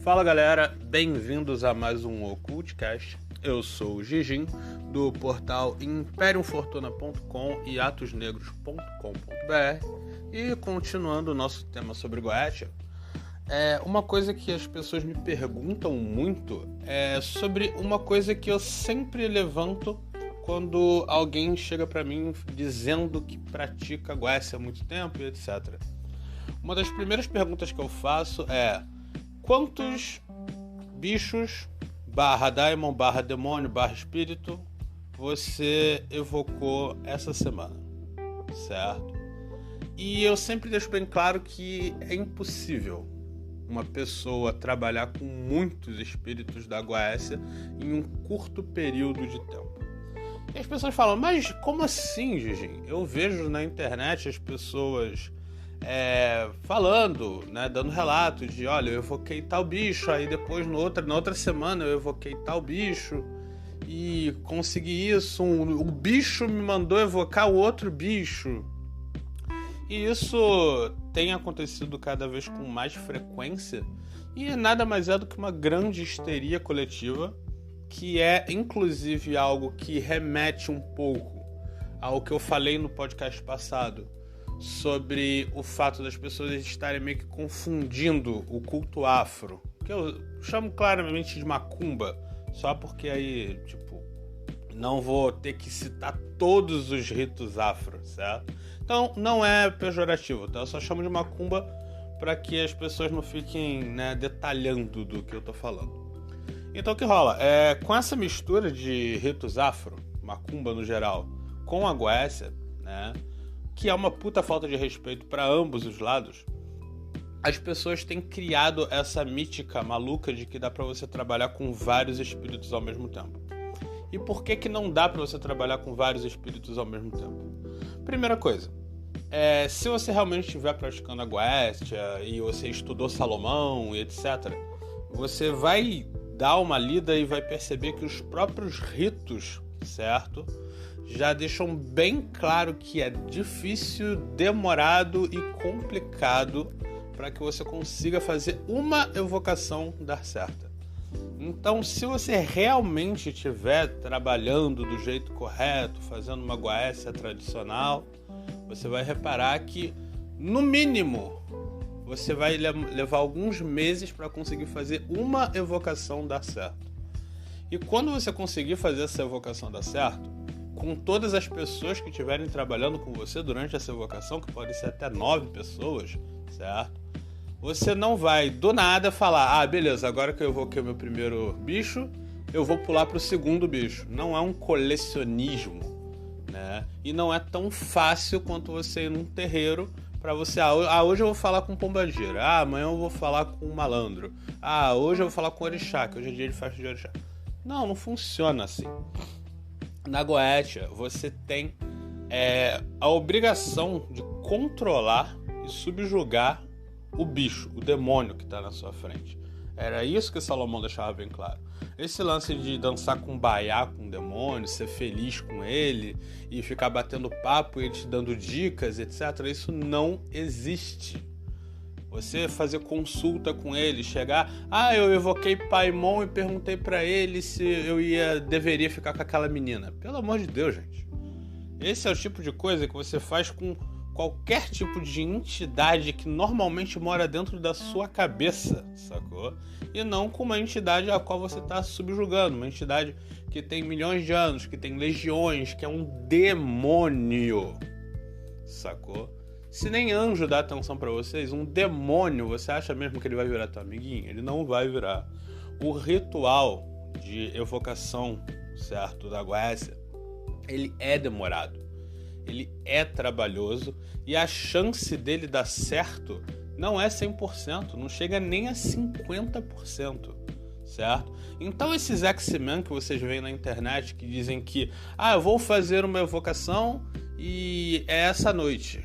Fala galera, bem-vindos a mais um Occultcast. Eu sou o Gigim, do portal imperiumfortuna.com e atosnegros.com.br. E continuando o nosso tema sobre Goetia, uma coisa que as pessoas me perguntam muito é sobre uma coisa que eu sempre levanto quando alguém chega pra mim dizendo que pratica Goetia há muito tempo e etc. Uma das primeiras perguntas que eu faço é: quantos bichos, /daimon, /demônio, /espírito você evocou essa semana, certo? E eu sempre deixo bem claro que é impossível uma pessoa trabalhar com muitos espíritos da Goetia em um curto período de tempo. E as pessoas falam: mas como assim, Gigi? Eu vejo na internet as pessoas falando, né, dando relatos de: olha, eu evoquei tal bicho, aí depois na outra semana eu evoquei tal bicho e consegui isso, o bicho me mandou evocar o outro bicho. E isso tem acontecido cada vez com mais frequência e nada mais é do que uma grande histeria coletiva, que é inclusive algo que remete um pouco ao que eu falei no podcast passado sobre o fato das pessoas estarem meio que confundindo o culto afro, que eu chamo claramente de macumba, só porque aí, não vou ter que citar todos os ritos afro, certo? Então, não é pejorativo, tá? Eu só chamo de macumba para que as pessoas não fiquem, né, detalhando do que eu tô falando. Então, o que rola? Com essa mistura de ritos afro, macumba no geral, com a Goetia, né, que é uma puta falta de respeito para ambos os lados, as pessoas têm criado essa mítica maluca de que dá para você trabalhar com vários espíritos ao mesmo tempo. E por que não dá para você trabalhar com vários espíritos ao mesmo tempo? Primeira coisa, se você realmente estiver praticando a Goetia e você estudou Salomão e etc., você vai dar uma lida e vai perceber que os próprios ritos, certo, já deixam bem claro que é difícil, demorado e complicado para que você consiga fazer uma evocação dar certa. Então, se você realmente estiver trabalhando do jeito correto, fazendo uma Goetia tradicional, você vai reparar que, no mínimo, você vai levar alguns meses para conseguir fazer uma evocação dar certo. E quando você conseguir fazer essa evocação dar certo, com todas as pessoas que estiverem trabalhando com você durante essa evocação, que pode ser até 9 pessoas, certo? Você não vai, do nada, falar: ah, beleza, agora que eu evoquei o meu primeiro bicho, eu vou pular para o segundo bicho. Não é um colecionismo, né? E não é tão fácil quanto você ir num terreiro para você: hoje eu vou falar com o pombagira, amanhã eu vou falar com o malandro, hoje eu vou falar com o orixá, que hoje é dia de festa de orixá. Não funciona assim. Na Goetia, você tem a obrigação de controlar e subjugar o bicho, o demônio que está na sua frente. Era isso que Salomão deixava bem claro. Esse lance de dançar com baiá com o demônio, ser feliz com ele e ficar batendo papo e ele te dando dicas, etc., isso não existe. Você fazer consulta com ele, chegar: eu evoquei Paimon e perguntei pra ele se eu deveria ficar com aquela menina. Pelo amor de Deus, gente. Esse é o tipo de coisa que você faz com qualquer tipo de entidade que normalmente mora dentro da sua cabeça, sacou? E não com uma entidade a qual você está subjugando, uma entidade que tem milhões de anos, que tem legiões, que é um demônio, sacou? Se nem anjo dá atenção pra vocês, um demônio, você acha mesmo que ele vai virar teu amiguinho? Ele não vai virar. O ritual de evocação, certo, da Goetia, ele é demorado, ele é trabalhoso e a chance dele dar certo não é 100%, não chega nem a 50%, certo? Então esses X-Men que vocês veem na internet que dizem que eu vou fazer uma evocação e é essa noite,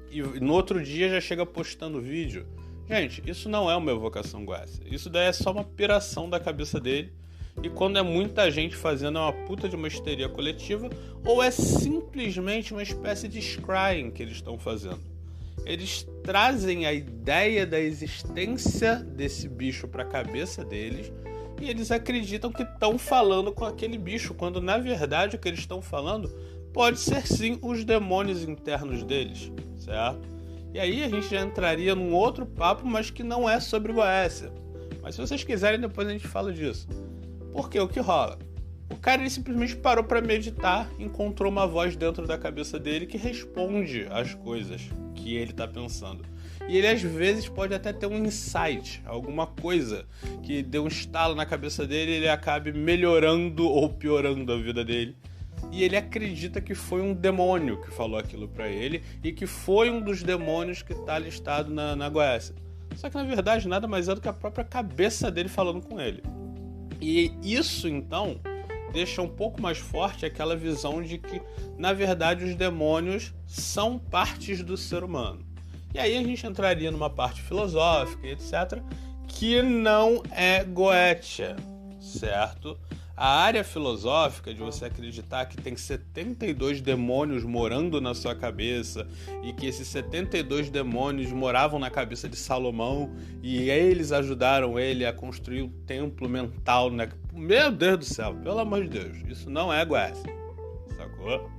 e no outro dia já chega postando vídeo. Gente, isso não é uma evocação Goetia. Isso daí é só uma piração da cabeça dele. E quando é muita gente fazendo, é uma puta de uma histeria coletiva, ou é simplesmente uma espécie de scrying que eles estão fazendo. eles trazem a ideia da existência desse bicho para a cabeça deles e eles acreditam que estão falando com aquele bicho, quando na verdade o que eles estão falando pode ser sim os demônios internos deles, certo? E aí a gente já entraria num outro papo, mas que não é sobre Goécia. Mas se vocês quiserem, depois a gente fala disso. Porque o que rola? O cara ele simplesmente parou para meditar, encontrou uma voz dentro da cabeça dele que responde às coisas que ele está pensando. E ele às vezes pode até ter um insight, alguma coisa que deu um estalo na cabeça dele e ele acabe melhorando ou piorando a vida dele. E ele acredita que foi um demônio que falou aquilo para ele e que foi um dos demônios que está listado na Goécia. Só que na verdade nada mais é do que a própria cabeça dele falando com ele. E isso então deixa um pouco mais forte aquela visão de que na verdade os demônios são partes do ser humano. E aí a gente entraria numa parte filosófica, etc., que não é Goetia, certo? A área filosófica de você acreditar que tem 72 demônios morando na sua cabeça e que esses 72 demônios moravam na cabeça de Salomão e eles ajudaram ele a construir o templo mental, né? Meu Deus do céu, pelo amor de Deus, isso não é Goécia, sacou?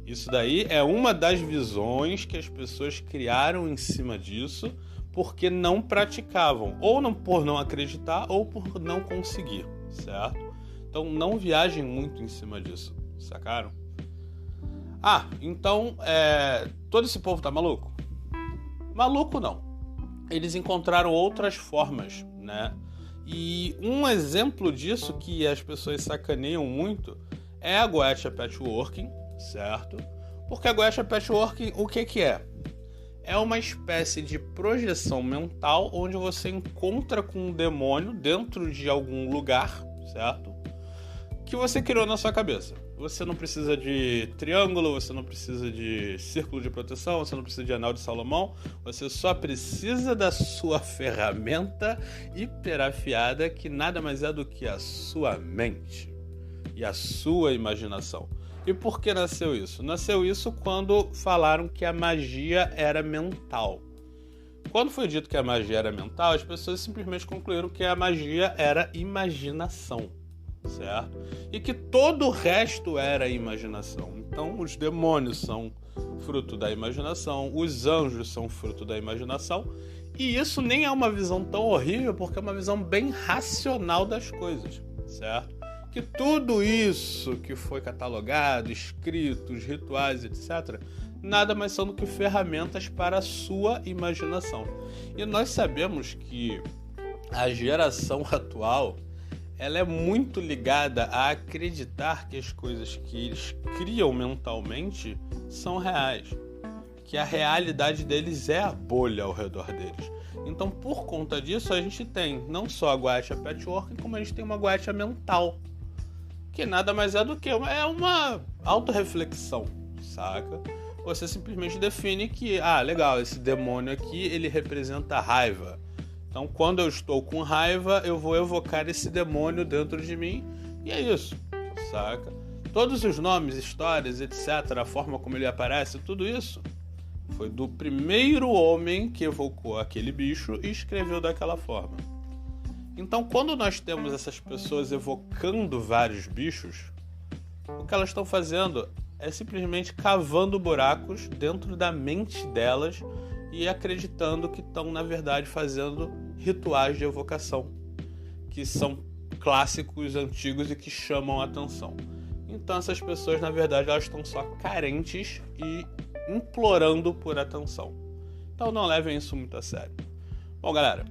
Isso daí é uma das visões que as pessoas criaram em cima disso porque não praticavam, ou não, por não acreditar ou por não conseguir, certo? Então não viajem muito em cima disso, sacaram? Então todo esse povo tá maluco? Maluco não. Eles encontraram outras formas, né? E um exemplo disso que as pessoas sacaneiam muito é a Goetia Patchworking, certo? Porque a Goetia Patchworking, o que é? É uma espécie de projeção mental onde você encontra com um demônio dentro de algum lugar, certo? Que você criou na sua cabeça. Você não precisa de triângulo, você não precisa de círculo de proteção, você não precisa de anel de Salomão, você só precisa da sua ferramenta hiperafiada, que nada mais é do que a sua mente e a sua imaginação. E por que nasceu isso? Nasceu isso quando falaram que a magia era mental. Quando foi dito que a magia era mental, as pessoas simplesmente concluíram que a magia era imaginação, certo? E que todo o resto era imaginação. Então, os demônios são fruto da imaginação, os anjos são fruto da imaginação, e isso nem é uma visão tão horrível, porque é uma visão bem racional das coisas, certo? Que tudo isso que foi catalogado, escrito, os rituais, etc., nada mais são do que ferramentas para a sua imaginação. E nós sabemos que a geração atual ela é muito ligada a acreditar que as coisas que eles criam mentalmente são reais, que a realidade deles é a bolha ao redor deles. Então, por conta disso, a gente tem não só a Goetia Patchworking, como a gente tem uma Goetia mental, que nada mais é do que uma autorreflexão, saca? Você simplesmente define que, legal, esse demônio aqui, ele representa a raiva. Então, quando eu estou com raiva, eu vou evocar esse demônio dentro de mim, e é isso, saca? Todos os nomes, histórias, etc., a forma como ele aparece, tudo isso foi do primeiro homem que evocou aquele bicho e escreveu daquela forma. Então, quando nós temos essas pessoas evocando vários bichos, o que elas estão fazendo é simplesmente cavando buracos dentro da mente delas e acreditando que estão, na verdade, fazendo rituais de evocação, que são clássicos, antigos e que chamam a atenção. Então, essas pessoas, na verdade, elas estão só carentes e implorando por atenção. Então, não levem isso muito a sério. Bom, galera,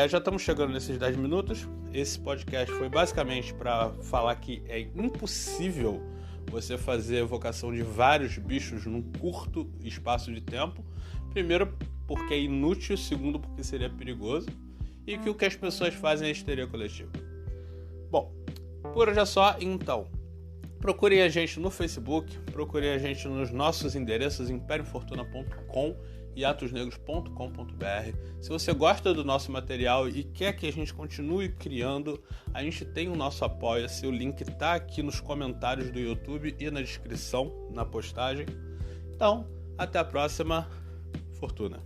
já estamos chegando nesses 10 minutos. Esse podcast foi basicamente para falar que é impossível você fazer evocação de vários bichos num curto espaço de tempo. Primeiro, porque é inútil. Segundo, porque seria perigoso. E que o que as pessoas fazem é histeria coletiva. Bom, por hoje é só. Então, procurem a gente no Facebook, procurem a gente nos nossos endereços impériofortuna.com e atosnegros.com.br. Se você gosta do nosso material e quer que a gente continue criando, a gente tem o nosso Apoia-se. O link está aqui nos comentários do YouTube e na descrição, na postagem. Então, até a próxima. fortuna.